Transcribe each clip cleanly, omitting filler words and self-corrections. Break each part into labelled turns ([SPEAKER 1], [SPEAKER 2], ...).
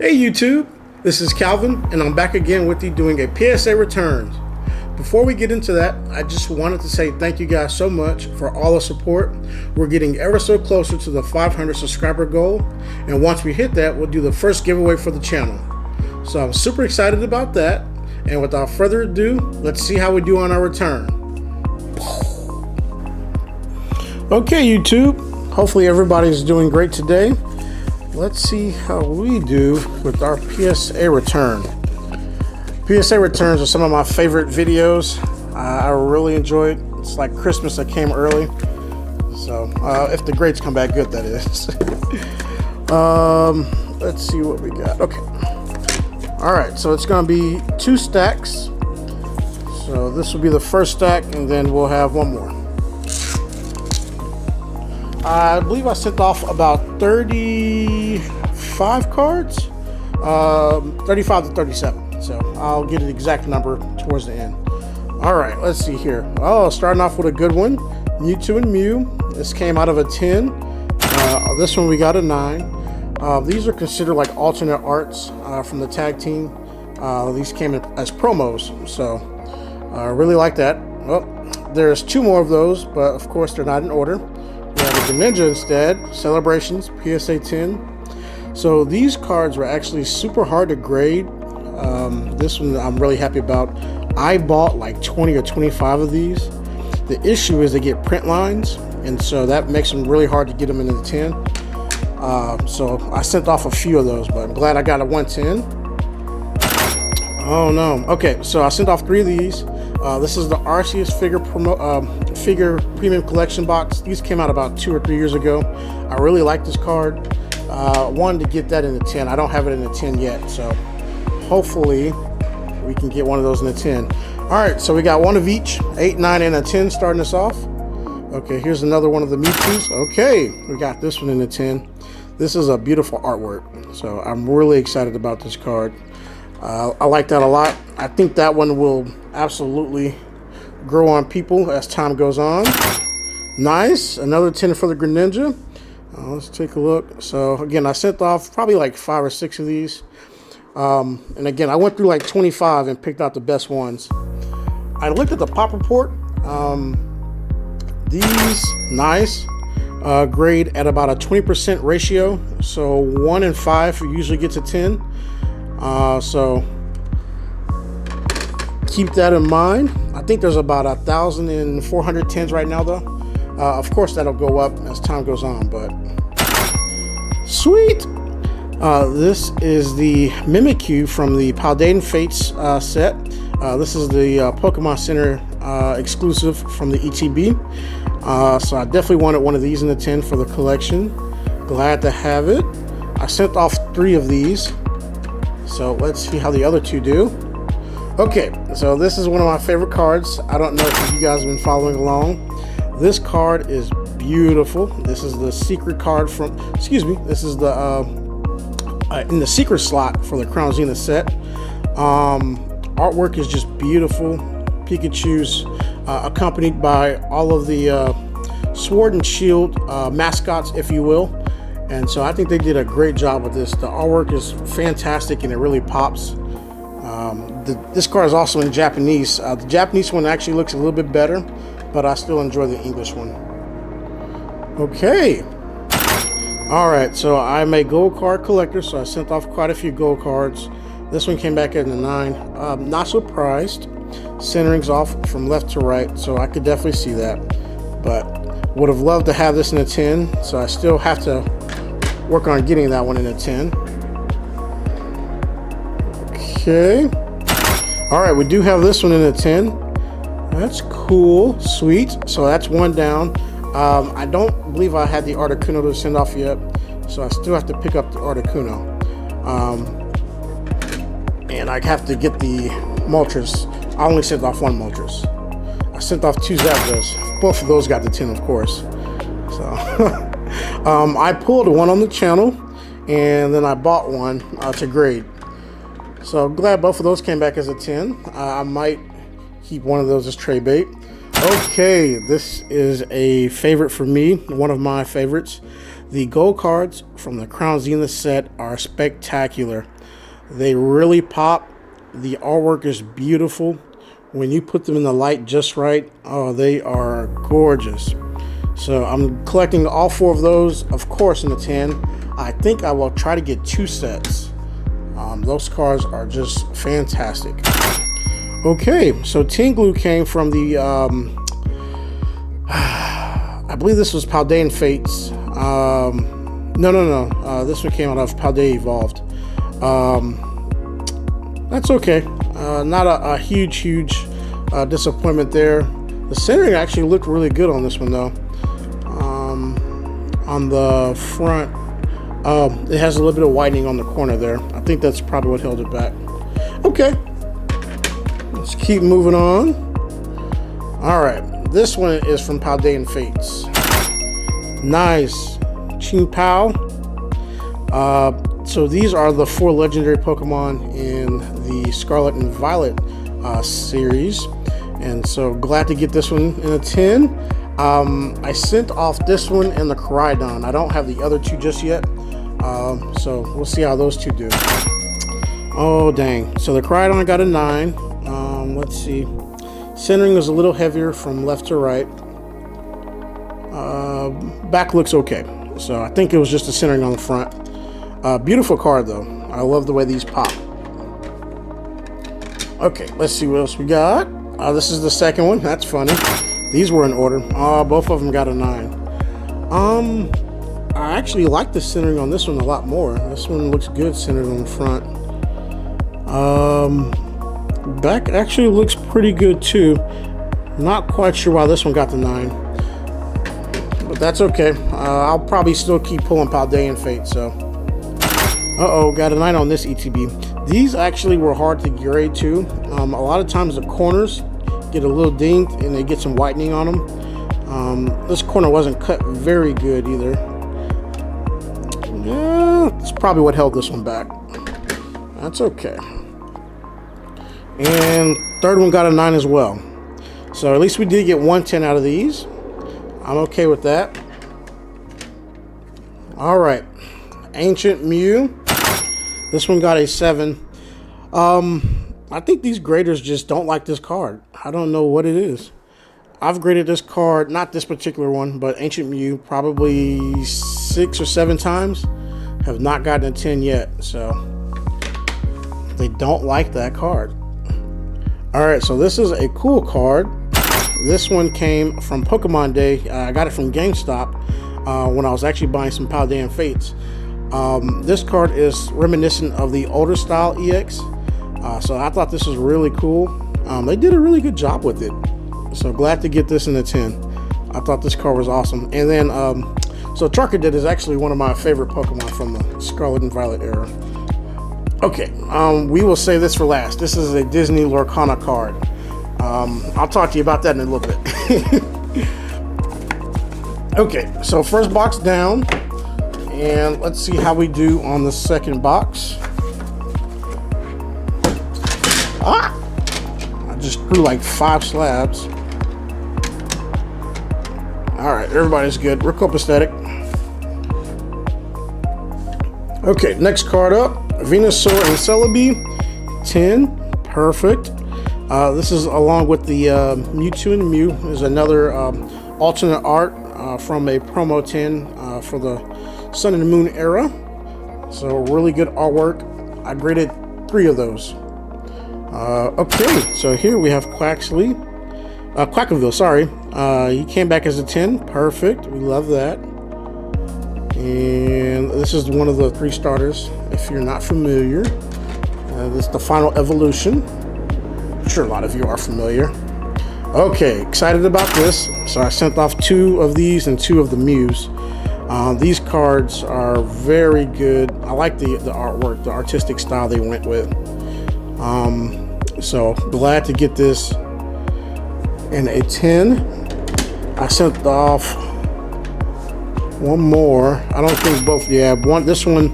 [SPEAKER 1] Hey YouTube, this is Calvin and I'm back again with you doing a PSA Returns. Before we get into that, I just wanted to say thank you guys so much for all the support. We're getting ever so closer to the 500 subscriber goal, and once we hit that, we'll do the first giveaway for the channel. So I'm super excited about that, and without further ado, let's see how we do on our return. Okay YouTube, hopefully everybody's doing great today. Let's see how we do with our PSA return. PSA returns are some of my favorite videos. I really enjoy it. It's like Christmas that came early. So if the grades come back good, that is. Let's see what we got. Okay. All right, so it's gonna be 2 stacks. So this will be the first stack, and then we'll have one more. I believe I sent off about 35 cards, 35 to 37. So I'll get an exact number towards the end. All right, let's see here. Oh, starting off with a good one, Mewtwo and Mew. This came out of a 10. This one we got a 9. These are considered like alternate arts from the tag team. These came as promos, so I really like that. Well, there's 2 more of those, but of course they're not in order. We have a Greninja instead, Celebrations, PSA 10. So these cards were actually super hard to grade. This one I'm really happy about. I bought like 20 or 25 of these. The issue is they get print lines, and so that makes them really hard to get them into the 10. So I sent off a few of those, but I'm glad I got a 110. Oh no. Okay, so I sent off 3 of these. This is the Arceus figure premium collection box. These came out about 2 or 3 years ago. I really like this card. Wanted to get that in the 10. I don't have it in the 10 yet, so hopefully we can get one of those in the 10. All right, so we got one of each, 8, 9, and a 10 starting us off. Okay, here's another one of the Mewtwo's. Okay, we got this one in the 10. This is a beautiful artwork, so I'm really excited about this card. I like that a lot. I think that one will absolutely grow on people as time goes on. Nice, another 10 for the Greninja. Let's take a look. So again, I sent off probably like 5 or 6 of these. And again, I went through like 25 and picked out the best ones. I looked at the pop report. These, nice. Grade at about a 20% ratio. So 1 in 5 usually gets a 10. So keep that in mind. I think there's about 1,400 10s right now though. Of course that'll go up as time goes on, but sweet. This is the Mimikyu from the Paldean Fates set. This is the Pokemon Center exclusive from the ETB. So I definitely wanted one of these in the 10 for the collection. Glad to have it. I sent off 3 of these. So let's see how the other 2 do. Okay, so this is one of my favorite cards. I don't know if you guys have been following along. This card is beautiful. This is the secret card from, this is the in the secret slot for the Crown Zenith set. Artwork is just beautiful. Pikachu's accompanied by all of the Sword and Shield mascots, if you will. And so I think they did a great job with this. The artwork is fantastic and it really pops. This card is also in Japanese. The Japanese one actually looks a little bit better, but I still enjoy the English one. Okay. All right, so I'm a gold card collector, so I sent off quite a few gold cards. This one came back in the 9. Not surprised. Centering's off from left to right, so I could definitely see that. But would have loved to have this in a 10, so I still have to work on getting that one in a 10. Okay. All right, we do have this one in a 10. That's cool, sweet. So that's 1 down. I don't believe I had the Articuno to send off yet, so I still have to pick up the Articuno. And I have to get the Moltres. I only sent off 1 Moltres. I sent off 2 Zapdos. Both of those got the 10, of course. So I pulled one on the channel, and then I bought one to grade. So I'm glad both of those came back as a 10. I might keep one of those as tray bait. Okay, this is a favorite for me, one of my favorites. The gold cards from the Crown Zenith set are spectacular. They really pop. The artwork is beautiful. When you put them in the light just right, oh, they are gorgeous. So I'm collecting all 4 of those, of course, in the tin. I think I will try to get 2 sets. Those cards are just fantastic. Okay, so Tin Glue came from the, I believe this was Paldean Fates. No. This one came out of Paldea Evolved. That's okay. Not a huge disappointment there. The centering actually looked really good on this one, though. On the front, it has a little bit of whitening on the corner there. I think that's probably what held it back. Okay, let's keep moving on. All right, this one is from Paldean Fates. Nice. Ching Pao. So these are the 4 legendary Pokemon in the Scarlet and Violet series. And so glad to get this one in a tin. I sent off this one and the Koraidon. I don't have the other 2 just yet. So we'll see how those 2 do. Oh, dang. So the Koraidon got a 9. Let's see. Centering is a little heavier from left to right. Back looks okay. So I think it was just the centering on the front. Beautiful card, though. I love the way these pop. Okay, let's see what else we got. This is the second one. That's funny. These were in order. Both of them got a 9. I actually like the centering on this one a lot more. This one looks good centered on the front. Back actually looks pretty good too. Not quite sure why this one got the 9. But that's okay. I'll probably still keep pulling Paldean Fates, so. Uh-oh, got a 9 on this ETB. These actually were hard to grade too. A lot of times the corners get a little dinged and they get some whitening on them. This corner wasn't cut very good either. Yeah, that's probably what held this one back. That's okay. And third one got a 9 as well. So at least we did get 110 out of these. I'm okay with that. All right, Ancient Mew. This one got a 7. I think these graders just don't like this card. I don't know what it is. I've graded this card, not this particular one, but Ancient Mew, probably 6 or 7 times. Have not gotten a 10 yet, so they don't like that card. All right, so this is a cool card. This one came from Pokemon Day. I got it from GameStop when I was actually buying some Paldean Fates. This card is reminiscent of the older style EX. So I thought this was really cool. They did a really good job with it. So glad to get this in the 10. I thought this card was awesome. And then, so Charcadet is actually one of my favorite Pokemon from the Scarlet and Violet era. Okay, we will save this for last. This is a Disney Lorcana card. I'll talk to you about that in a little bit. Okay, so first box down. And let's see how we do on the second box. I just threw like 5 slabs. All right, everybody's good. We're copacetic. Okay, next card up. Venusaur and Celebi. 10. Perfect. This is along with the Mewtwo and Mew. There's another alternate art from a promo 10 for the Sun and Moon era. So really good artwork. I graded 3 of those. Okay, so here we have Quackaville, sorry. He came back as a 10. Perfect. We love that. And this is one of the 3 starters, if you're not familiar. This is the final evolution. I'm sure a lot of you are familiar. Okay, excited about this. So I sent off 2 of these and 2 of the Mews. These cards are very good. I like the artwork, the artistic style they went with. So glad to get this in a 10. I sent off 1 more. I don't think both. Yeah, this one.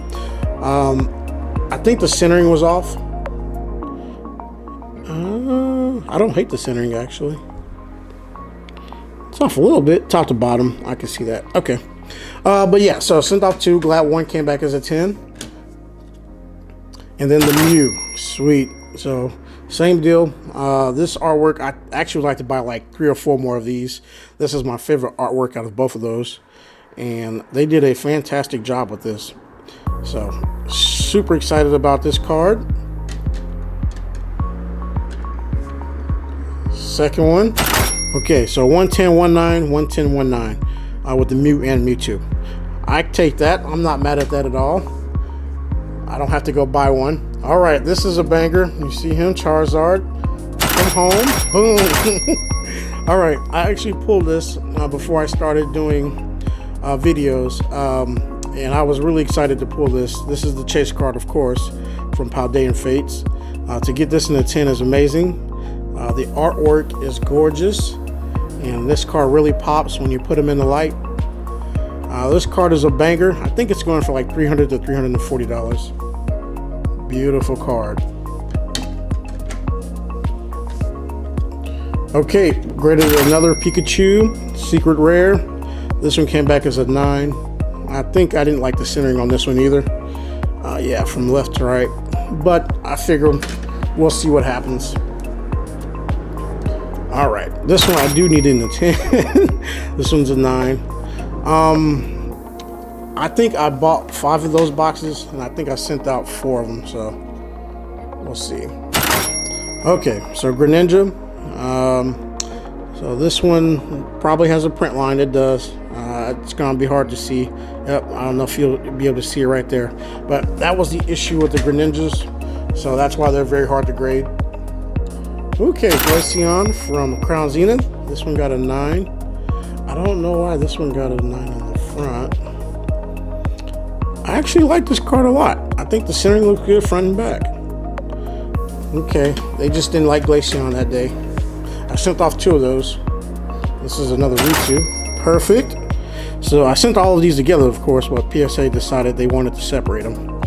[SPEAKER 1] I think the centering was off. I don't hate the centering actually. It's off a little bit, top to bottom. I can see that. Okay. But yeah, so sent off 2. Glad 1 came back as a 10. And then the Mew. Sweet. So same deal. This artwork, I actually would like to buy like 3 or 4 more of these. This is my favorite artwork out of both of those. And they did a fantastic job with this. So super excited about this card. Second one. Okay, so 110, 19, 110, 19 with the Mew and Mewtwo. I take that. I'm not mad at that at all. I don't have to go buy one. All right, this is a banger. You see him, Charizard. Come home. Boom. All right, I actually pulled this before I started doing videos, and I was really excited to pull this. This is the chase card, of course, from Paldean Fates. To get this in the 10 is amazing. The artwork is gorgeous, and this card really pops when you put them in the light. This card is a banger. I think it's going for like $300 to $340. Beautiful card. Okay, graded another Pikachu, secret rare. This one came back as a 9. I think I didn't like the centering on this one either. Yeah, from left to right. But I figure we'll see what happens. All right, this one I do need in the 10. This one's a 9. I think I bought 5 of those boxes, and I think I sent out 4 of them, so we'll see. Okay, so Greninja. So this one probably has a print line. It does. It's gonna be hard to see. Yep, I don't know if you'll be able to see it right there, but that was the issue with the Greninjas, so that's why they're very hard to grade. Okay, Glaceon from Crown Zenith. This one got a 9. I don't know why this one got a 9 on the front. I actually like this card a lot. I think the centering looks good front and back. Okay, they just didn't like Glaceon that day. I sent off 2 of those. This is another Mewtwo. Perfect. So I sent all of these together, of course, but PSA decided they wanted to separate them.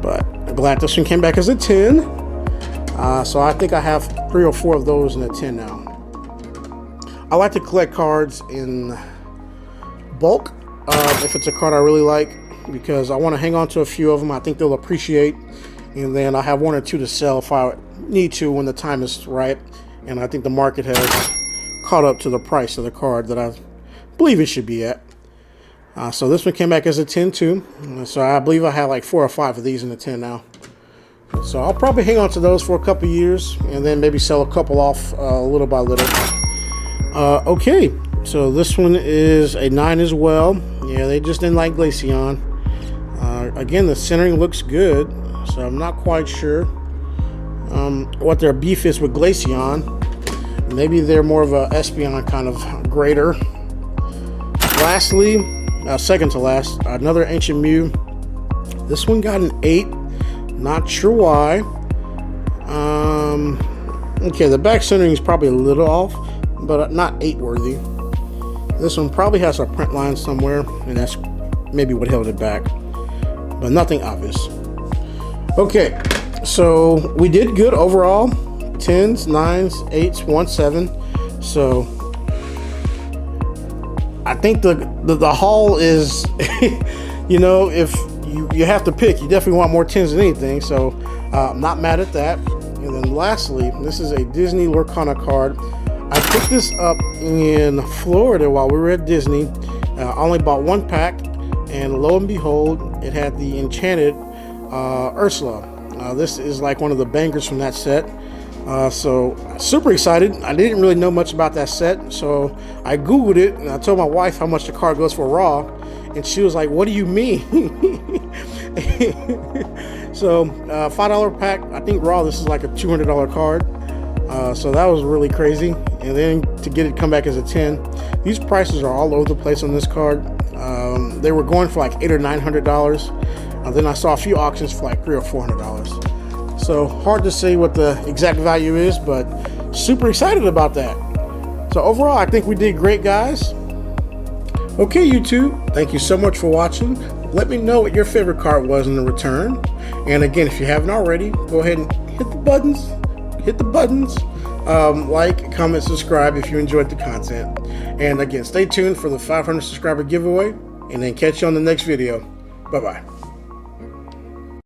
[SPEAKER 1] But I'm glad this one came back as a 10. So I think I have 3 or 4 of those in a 10 now. I like to collect cards in bulk if it's a card I really like, because I want to hang on to a few of them. I think they'll appreciate, and then I have 1 or 2 to sell if I need to when the time is right. And I think the market has caught up to the price of the card that I believe it should be at. So this one came back as a 10 too. So I believe I have like 4 or 5 of these in the 10 now. So I'll probably hang on to those for a couple years and then maybe sell a couple off little by little. Okay, so this one is a 9 as well. Yeah, they just didn't like Glaceon. Again, the centering looks good, so I'm not quite sure what their beef is with Glaceon. Maybe they're more of a Espeon kind of grader. Lastly, second to last, another Ancient Mew. This one got an 8. Not sure why. Okay, the back centering is probably a little off, but not 8 worthy. This one probably has a print line somewhere, and that's maybe what held it back, but nothing obvious. Okay, so we did good overall. 10s, 9s, 8s, 1, 7. So I think the haul is, you know, if you have to pick, you definitely want more 10s than anything. So I'm not mad at that. And then lastly, this is a Disney Lorcana card. I picked this up in Florida while we were at Disney. I only bought 1 pack, and lo and behold, it had the Enchanted Ursula. This is like one of the bangers from that set. So super excited. I didn't really know much about that set, so I googled it and I told my wife how much the card goes for raw, and she was like, what do you mean? So $5 pack. I think raw this is like a $200 card. So that was really crazy. And then to get it come back as a 10, these prices are all over the place on this card. They were going for like $800 or $900. Then I saw a few auctions for like $300 or $400. So hard to say what the exact value is, but super excited about that. So overall, I think we did great, guys. Okay, YouTube, thank you so much for watching. Let me know what your favorite card was in the return. And again, if you haven't already, go ahead and hit the buttons, Like, comment, subscribe if you enjoyed the content. And again, stay tuned for the 500 subscriber giveaway, and then catch you on the next video. Bye-bye.